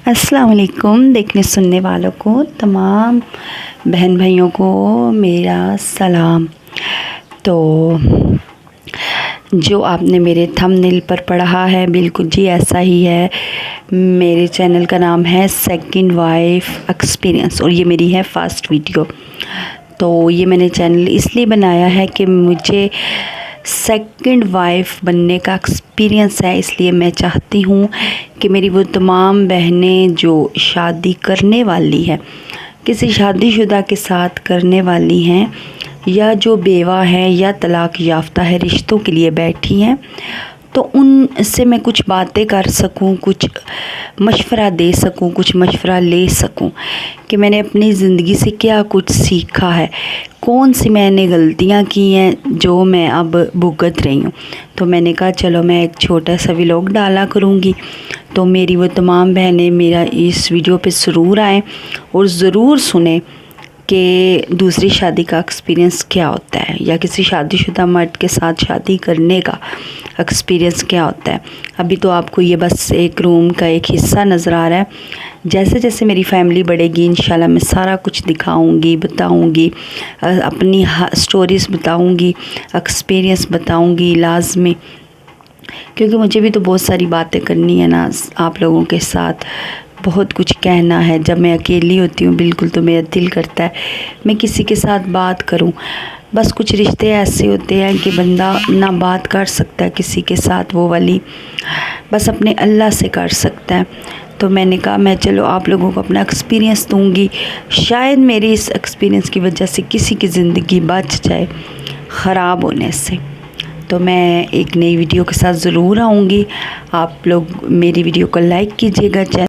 अस्सलाम वालेकुम। देखने सुनने वालों को, तमाम बहन भाइयों को मेरा सलाम। तो जो आपने मेरे थंबनेल पर पढ़ा है बिल्कुल जी ऐसा ही है। मेरे चैनल का नाम है सेकंड वाइफ एक्सपीरियंस और ये मेरी है फर्स्ट वीडियो। तो ये मैंने चैनल इसलिए बनाया है कि मुझे सेकंड वाइफ बनने का एक्सपीरियंस है, इसलिए मैं चाहती हूँ कि मेरी वो तमाम बहनें जो शादी करने वाली है, किसी शादीशुदा के साथ करने वाली हैं, या जो बेवा हैं या तलाक याफ्ता है, रिश्तों के लिए बैठी हैं, तो उनसे मैं कुछ बातें कर सकूं, कुछ मशवरा दे सकूं, कुछ मशवरा ले सकूं कि मैंने अपनी ज़िंदगी से क्या कुछ सीखा है, कौन सी मैंने गलतियां की हैं जो मैं अब भुगत रही हूं। तो मैंने कहा चलो मैं एक छोटा सा व्लॉग डाला करूंगी, तो मेरी वो तमाम बहनें मेरा इस वीडियो पे ज़रूर आएँ और ज़रूर सुने कि दूसरी शादी का एक्सपीरियंस क्या होता है, या किसी शादीशुदा मर्द के साथ शादी करने का एक्सपीरियंस क्या होता है। अभी तो आपको ये बस एक रूम का एक हिस्सा नज़र आ रहा है। जैसे जैसे मेरी फैमिली बढ़ेगी इंशाल्लाह मैं सारा कुछ दिखाऊंगी, बताऊंगी, अपनी स्टोरीज़ बताऊंगी, एक्सपीरियंस बताऊंगी लाजमी, क्योंकि मुझे भी तो बहुत सारी बातें करनी है ना आप लोगों के साथ, बहुत कुछ कहना है। जब मैं अकेली होती हूँ बिल्कुल तो मेरा दिल करता है मैं किसी के साथ बात करूँ। बस कुछ रिश्ते ऐसे होते हैं कि बंदा ना बात कर सकता है किसी के साथ, वो वाली बस अपने अल्लाह से कर सकता है। तो मैंने कहा मैं चलो आप लोगों को अपना एक्सपीरियंस दूँगी, शायद मेरी इस एक्सपीरियंस की वजह से किसी की ज़िंदगी बच जाए ख़राब होने से। तो मैं एक नई वीडियो के साथ ज़रूर आऊँगी। आप लोग मेरी वीडियो को लाइक कीजिएगा।